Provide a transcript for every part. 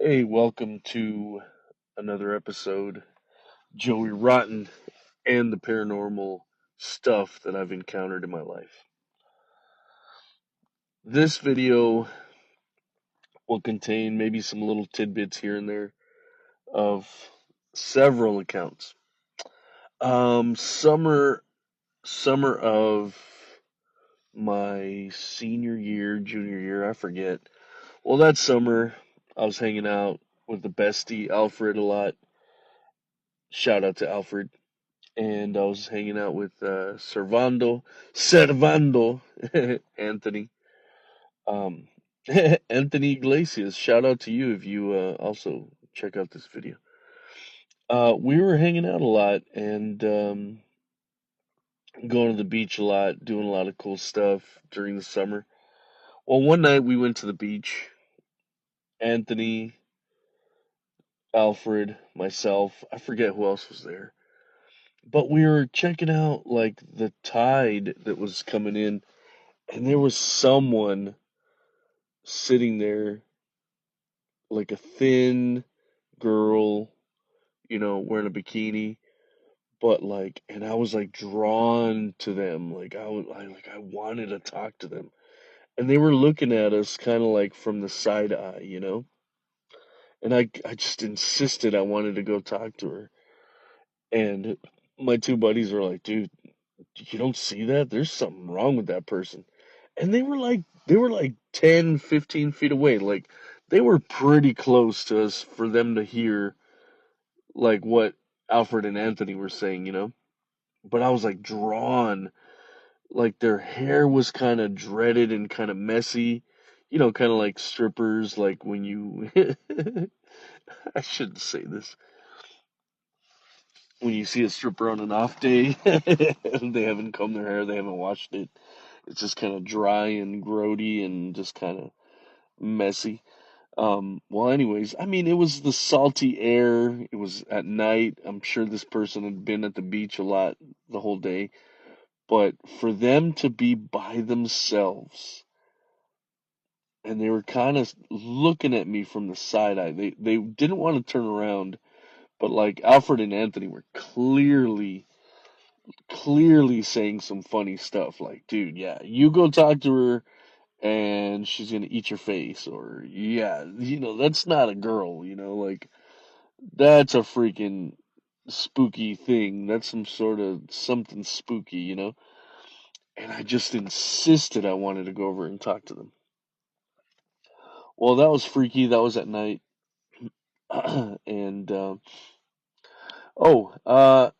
Hey, welcome to another episode. Joey Rotten and the paranormal stuff that I've encountered in my life. This video will contain maybe some little tidbits here and there of several accounts. Summer of my senior year, junior year, I forget. Well, that summer I was hanging out with the bestie Alfred a lot. Shout out to Alfred. And I was hanging out with Servando, Anthony, um, Anthony Iglesias. Shout out to you if you also check out this video. We were hanging out a lot and going to the beach a lot, doing a lot of cool stuff during the summer. Well, one night we went to the beach. Anthony, Alfred, myself. I forget who else was there. But we were checking out like the tide that was coming in, and there was someone sitting there, like a thin girl, wearing a bikini, but like, and I was like drawn to them, like I wanted to talk to them, and they were looking at us kind of like from the side eye, and I just insisted I wanted to go talk to her, and my two buddies were like, dude, you don't see that? There's something wrong with that person. And they were like 10, 15 feet away. Like they were pretty close to us for them to hear like what Alfred and Anthony were saying. But I was like drawn. Like their hair was kind of dreaded and kind of messy. Kind of like strippers, like when you I shouldn't say this. When you see a stripper on an off day, and they haven't combed their hair, they haven't washed it. It's just kind of dry and grody and just kind of messy. Well, anyways, I mean, it was the salty air. It was at night. I'm sure this person had been at the beach a lot the whole day. But for them to be by themselves and they were kind of looking at me from the side eye, they didn't want to turn around, but like Alfred and Anthony were clearly saying some funny stuff like, dude, yeah, you go talk to her and she's gonna eat your face, or yeah, that's not a girl, like that's a freaking spooky thing. That's some sort of something spooky. And I just insisted I wanted to go over and talk to them. Well, that was freaky. That was at night, and oh,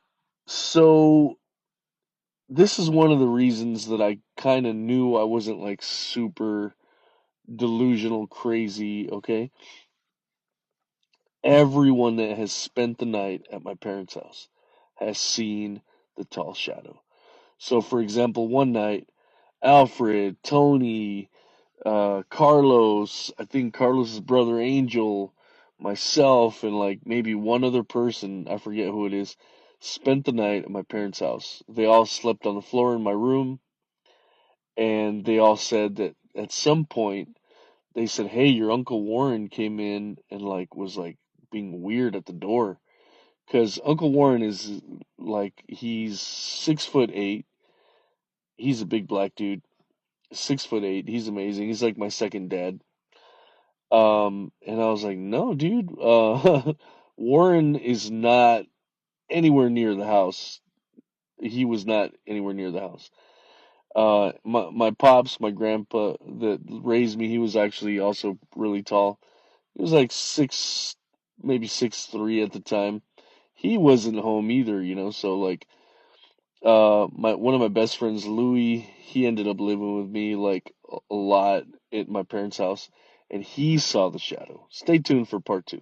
so this is one of the reasons that I kind of knew I wasn't like super delusional crazy. Okay, everyone that has spent the night at my parents' house has seen the tall shadow. So, for example, one night, Alfred, Tony, Carlos, I think Carlos's brother Angel, myself, and like maybe one other person, I forget who it is, spent the night at my parents' house. They all slept on the floor in my room, and they all said that at some point they said, "Hey, your Uncle Warren came in and like was like being weird at the door." Because Uncle Warren is like, he's 6'8". He's a big black dude, 6'8". He's amazing. He's like my second dad. And I was like, no, dude, Warren is not anywhere near the house. He was not anywhere near the house. My pops, my grandpa that raised me, he was actually also really tall. He was like maybe 6'3" at the time. He wasn't home either. So like, my one of my best friends, Louis, he ended up living with me like a lot at my parents' house, and he saw the shadow. Stay tuned for part two.